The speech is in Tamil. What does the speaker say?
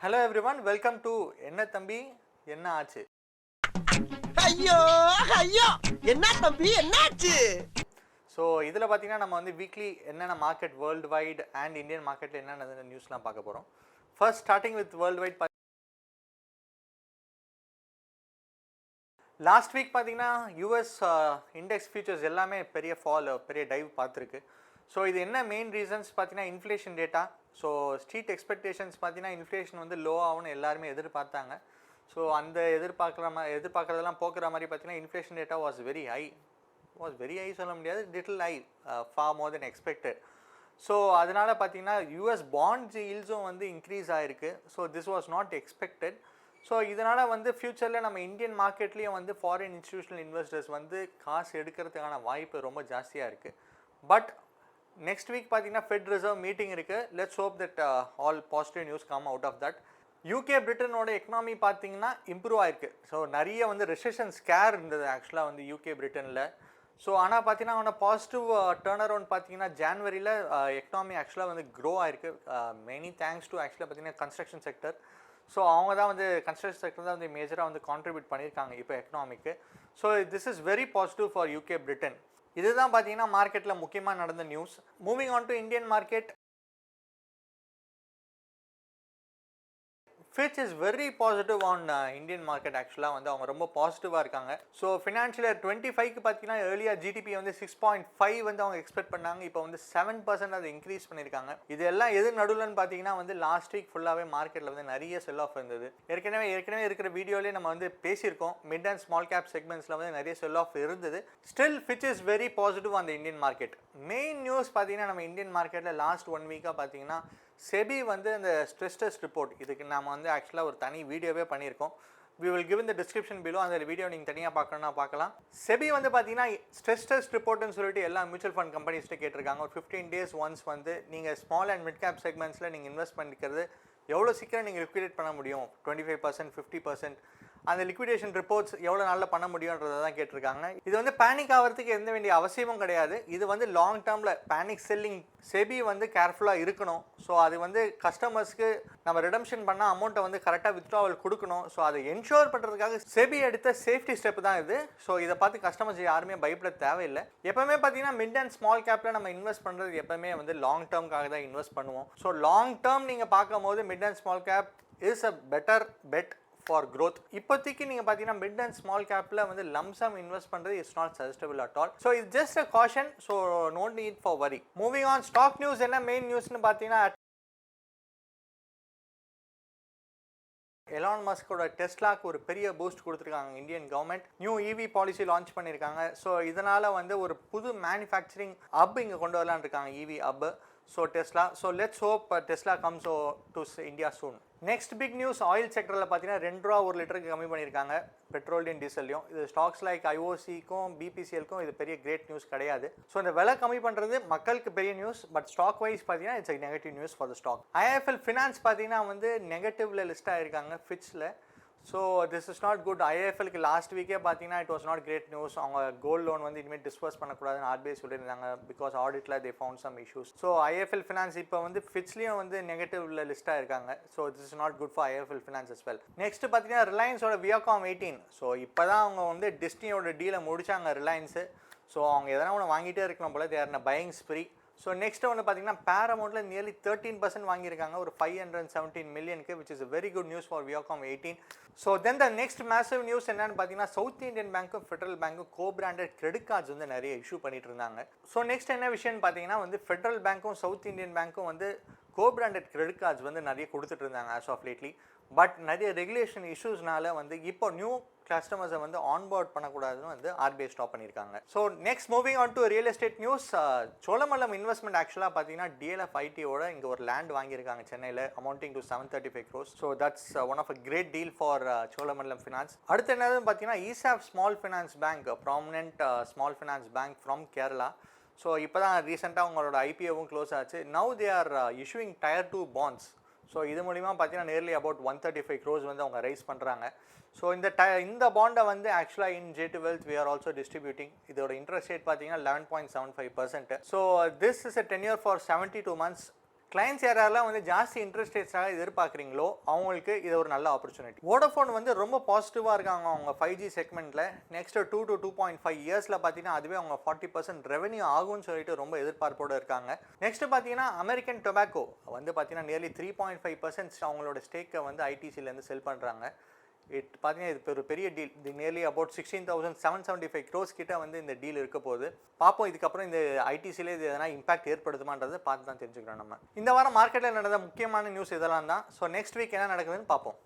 Hello everyone, welcome to என்ன தம்பி என்ன ஆச்சு. ஐயோ ஐயோ என்ன தம்பி என்னாச்சு. ஸோ இதில் பார்த்தீங்கன்னா நம்ம வந்து வீக்லி என்னென்ன market world wide and Indian மார்க்கெட்டில் என்னென்ன நியூஸ்லாம் பார்க்க போகிறோம். First starting with world wide. Last week பார்த்தீங்கன்னா யூஎஸ் இண்டெக்ஸ் ஃபியூச்சர்ஸ் எல்லாமே பெரிய பெரிய டைவ் பார்த்துருக்கு. ஸோ இது என்ன மெயின் ரீசன்ஸ் பார்த்தீங்கன்னா inflation data. So street expectations பார்த்தீங்கன்னா இன்ஃப்ளேஷன் வந்து லோ ஆகும்னு எல்லாருமே எதிர்பார்த்தாங்க. ஸோ அந்த எதிர்பார்க்குறதெல்லாம் போக்குற மாதிரி பார்த்தீங்கன்னா inflation data was very high சொல்ல முடியாது, little high, for more then expected. So அதனால் பார்த்தீங்கன்னா யூஎஸ் பாண்ட் யீல்ட்ஸும் வந்து இன்க்ரீஸ் ஆகிருக்கு. So this was not expected. So இதனால் வந்து ஃப்யூச்சரில் நம்ம இந்தியன் மார்க்கெட்லேயும் வந்து ஃபாரின் இன்ஸ்டிடியூஷனல் இன்வெஸ்டர்ஸ் வந்து காசு எடுக்கிறதுக்கான வாய்ப்பு ரொம்ப ஜாஸ்தியாக இருக்குது. பட் நெக்ஸ்ட் வீக் பார்த்தீங்கன்னா ஃபெட் ரிசர்வ் மீட்டிங் இருக்குது. Let's hope that all positive news come out of that. UK பிரிட்டனோட எக்கனாமி பார்த்தீங்கன்னா இம்ப்ரூவ் ஆயிருக்கு. ஸோ நிறைய வந்து ரெசெஷன் ஸ்கேர் இருந்தது ஆக்சுவலாக வந்து யூகே பிரிட்டனில். ஸோ ஆனால் பார்த்தீங்கன்னா அவனோட பாசிட்டிவ் டேர்ன் அரவுண்ட் பார்த்தீங்கன்னா ஜான்வரியில் எக்கனாமி ஆக்சுவலாக வந்து க்ரோ ஆயிருக்கு. மெனி தேங்க்ஸ் டு ஆக்சுவலாக பார்த்தீங்கன்னா கன்ஸ்ட்ரக்ஷன் செக்டர். ஸோ அவங்க தான் வந்து கன்ஸ்ட்ரக்ஷன் செக்டர் தான் வந்து மேஜராக வந்து கான்ட்ரிபியூட் பண்ணியிருக்காங்க இப்போ economic. So this is very positive for UK Britain. இதுதான் பார்த்தீங்கன்னா மார்க்கெட்டில் முக்கியமாக நடந்த news. Moving on to Indian market. Fitch is very positive on Indian market. ஆக்சுவலாக வந்து அவங்க ரொம்ப பாசிட்டிவாக இருக்காங்க. ஸோ ஃபினான்ஷியல் இயர் 25க்கு பார்த்தீங்கன்னா ஏர்லியர் ஜிடிபி வந்து 6.5 வந்து அவங்க எக்ஸ்பெக்ட் பண்ணாங்க. இப்போ வந்து 7% அதை இன்க்ரீஸ் பண்ணியிருக்காங்க. இது எல்லாம் எது நடுவில்னு பார்த்தீங்கன்னா வந்து லாஸ்ட் வீக் ஃபுல்லாகவே மார்க்கெட்டில் வந்து நிறைய செல் ஆஃப் இருந்தது. ஏற்கனவே இருக்கிற வீடியோலேயே நம்ம வந்து பேசியிருக்கோம். மிட் அண்ட் ஸ்மால் கேப் செக்மெண்ட்ஸில் வந்து நிறைய செல் ஆஃப் இருந்தது. Still Fitch is very positive on the Indian market. Main news பார்த்தீங்கன்னா நம்ம இந்தியன் மார்க்கெட்டில் லாஸ்ட் 1 வீக்காக பார்த்தீங்கன்னா SEBI வந்து இந்த ஸ்ட்ரெஸ் டெஸ்ட் ரிப்போர்ட், இதுக்கு நம்ம வந்து ஆக்சுவலாக ஒரு தனி வீடியோவே பண்ணியிருக்கோம். we will give in the description below. அந்த வீடியோ நீங்கள் தனியாக பார்க்கணுன்னா பார்க்கலாம். SEBI வந்து பார்த்தீங்கன்னா ஸ்ட்ரெஸ் டெஸ்ட் ரிப்போர்ட்னு சொல்லிட்டு எல்லா மியூச்சுவல் ஃபண்ட் கம்பெனிஸ்ட்டு கேட்டிருக்காங்க. ஒரு 15 days ஒன்ஸ் வந்து நீங்கள் ஸ்மால் அண்ட் மிட் கேப் செக்மெண்ட்ஸில் நீங்கள் இன்வெஸ்ட் பண்ணிக்கிறது எவ்வளோ சீக்கிரம் நீங்கள் லிக்விடேட் பண்ண முடியும், 25%, 50%, அந்த லிக்விடேஷன் ரிப்போர்ட்ஸ் எவ்வளோ நாளில் பண்ண முடியுன்றதை தான் கேட்டிருக்காங்க. இது வந்து பேனிக் ஆகிறதுக்கு எந்த வேண்டிய அவசியமும் கிடையாது. இது வந்து லாங் டேர்மில் பேனிக் செல்லிங் SEBI வந்து கேர்ஃபுல்லாக இருக்கணும். ஸோ அது வந்து கஸ்டமர்ஸ்க்கு நம்ம ரிடம்ஷன் பண்ணால் அமௌண்ட்டை வந்து கரெக்டாக வித்ட்ராவல் கொடுக்கணும். ஸோ அதை என்ஷோர் பண்ணுறதுக்காக SEBI எடுத்த சேஃப்டி ஸ்டெப் தான் இது. ஸோ இதை பார்த்து கஸ்டமர்ஸ் யாருமே பயப்பட தேவையில்லை. எப்பவுமே பார்த்தீங்கன்னா மிட் அண்ட் ஸ்மால் கேப்பில் நம்ம இன்வெஸ்ட் பண்ணுறது எப்பவுமே வந்து லாங் டேர்முக்காக தான் இன்வெஸ்ட் பண்ணுவோம். ஸோ லாங் டேர்ம் நீங்கள் பார்க்கும் போது mid and small cap is a better bet for growth. இப்போதைக்கு நீங்கள் பார்த்தீங்கன்னா மிட் அண்ட் ஸ்மால் கேப்பில் வந்து லம்சம் இன்வெஸ்ட் பண்ணுறது it's not suggestable at all. So it's just a caution. So no need for worry. Moving on stock news. என்ன மெயின் நியூஸ்னு பார்த்தீங்கன்னா எலான் மஸ்கோட டெஸ்லாக்கு ஒரு பெரிய பூஸ்ட் கொடுத்துருக்காங்க Indian government. New EV policy launch பண்ணியிருக்காங்க. ஸோ இதனால் வந்து ஒரு புது மேனுஃபேக்சரிங் ஹப் இங்கே கொண்டு வரலான்னு இருக்காங்க, EV hub. So Tesla. So let's hope Tesla comes to India soon. Next big news oil செக்டரில் பார்த்தீங்கன்னா ₹2 ஒரு லிட்டருக்கு கம்மி பண்ணியிருக்காங்க பெட்ரோலியம் டீசல்லையும். இது ஸ்டாக்ஸ் லைக் ஐஓசிக்கும் பிபிசிஎல்க்கும் இது பெரிய கிரேட் நியூஸ் கிடையாது. ஸோ இந்த விலை கம்மி பண்ணுறது மக்களுக்கு பெரிய நியூஸ். பட் ஸ்டாக் வைஸ் பார்த்தீங்கன்னா it's negative news for the stock. IIFL finance பார்த்தீங்கன்னா வந்து நெகட்டிவ்ல லிஸ்ட் ஆகிருக்காங்க ஃபிட்ச்சில். So this is not good. ஐஎஃப்எல்க்கு லாஸ்ட் வீக்கே பார்த்தீங்கன்னா it was not great news. அவங்க கோல்டு லோன் வந்து இனிமேல் டிஸ்பர்ஸ் பண்ணக்கூடாதுன்னு ஆர்பிஐ சொல்லியிருந்தாங்க. பிகாஸ் ஆடிட்டில் they found some issues. So IIFL finance இப்போ வந்து ஃபிட்ச்லேயும் வந்து நெகட்டிவ்ல லிஸ்ட்டாக இருக்காங்க. So this is not good for IIFL finance as well. Next பார்த்தீங்கன்னா ரிலையன்ஸோட வியாகாம் 18. ஸோ இப்போ தான் அவங்க வந்து டிஸ்னியோட டீலை முடிச்சாங்க ரிலையன்ஸு. ஸோ அவங்க எதனா ஒன்று வாங்கிட்டே இருக்கணும் போல. They're in buying spree. So next வந்து பார்த்தீங்கன்னா பேரமௌண்ட்டில் நியர்லி 13% வாங்கியிருக்காங்க ஒரு $517 million, which is a very good news for Viacom 18. So then the next massive news என்னன்னு பார்த்தீங்கன்னா சவுத் இந்தியன் பேங்க்கும் ஃபெட்ரல் பேங்க்கும் கோ-பிராண்டட் கிரெடிட் கார்ட்ஸ் வந்து நிறைய இஷ்யூ பண்ணிட்டு இருந்தாங்க. ஸோ நெக்ஸ்ட் என்ன விஷயம்னு பார்த்தீங்கன்னா வந்து ஃபெட்ரல் பேங்க்கும் சவுத் இந்தியன் பேங்க்கும் வந்து கோ-பிராண்டட் கிரெடிட் கார்ட்ஸ் வந்து நிறைய கொடுத்துட்டு இருந்தாங்க ஆஸ் ஆஃப் லேட்லி. பட் நிறைய ரெகுலேஷன் இஷ்யூஸ்னால வந்து இப்போ நியூ கஸ்டமர்ஸை வந்து ஆன்போர்ட் பண்ணக்கூடாதுன்னு வந்து ஆர்பிஐ ஸ்டாப் பண்ணியிருக்காங்க. So next moving on to real estate news. Cholamandalam investment ஆக்சுவலாக பார்த்தீங்கன்னா டிஎல்எஃப் ஐடியோட இங்கே ஒரு லேண்ட் வாங்கியிருக்காங்க சென்னையில், amounting to 735 crores. So that's one of a great deal for Cholamandalam finance. அடுத்து என்னதுன்னு பார்த்தீங்கன்னா ESAB small finance bank, prominent small finance bank from Kerala. So இப்போ தான் ரீசெண்டாக அவங்களோட ஐபிஓவும் க்ளோஸ் ஆச்சு. Now they are issuing Tier 2 bonds. So இது மூலிமா பார்த்தீங்கன்னா நியர்லி அபவுட் 135 crores வந்து அவங்க ரைஸ் பண்ணுறாங்க. ஸோ இந்த பாண்டை வந்து ஆக்சுவலாக இன் J2 Wealth we are also distributing. இதோட இன்ட்ரெஸ்ட் ரேட் பார்த்தீங்கன்னா 11.75%. So this is a tenure for 72 months. Clients யாரெல்லாம் வந்து ஜாஸ்தி இன்ட்ரெஸ்ட் ரேட்ஸாக எதிர்பார்க்குறீங்களோ அவங்களுக்கு இது ஒரு நல்ல ஆப்பர்ச்சுனிட்டி. வோடஃபோன் வந்து ரொம்ப பாசிட்டிவாக இருக்காங்க அவங்க 5G செக்மெண்ட்டில். நெக்ஸ்ட் 2 to 2.5 இயர்ஸில் பார்த்தீங்கன்னா அதுவே அவங்க 40% ரெவன்யூ ஆகும்னு சொல்லிட்டு ரொம்ப எதிர்பார்ப்போடு இருக்காங்க. நெக்ஸ்ட் பார்த்தீங்கன்னா அமெரிக்கன் டொபாக்கோ வந்து பார்த்தீங்கன்னா நியர்லி 3.5% அவங்களோட ஸ்டேக்கை வந்து ஐடிசிலேருந்து செல் பண்ணுறாங்க. பார்த்தீங்கன்னா இது ஒரு பெரிய டீல். இது நியர்லி அபவுட் 16,775 crores கிட்ட வந்து இந்த டீல் இருக்க போகுது. பார்ப்போம் இதுக்கப்புறம் இந்த ஐடிசியில் இது எதனா இம்பாக்ட் ஏற்படுத்துமான்றதை பார்த்து தான் தெரிஞ்சுக்கிறோம் நம்ம. இந்த வாரம் மார்க்கெட்டில் நடந்த முக்கியமான நியூஸ் இதெல்லாம் தான். ஸோ நெக்ஸ்ட் வீக் என்ன நடக்குதுன்னு பார்ப்போம்.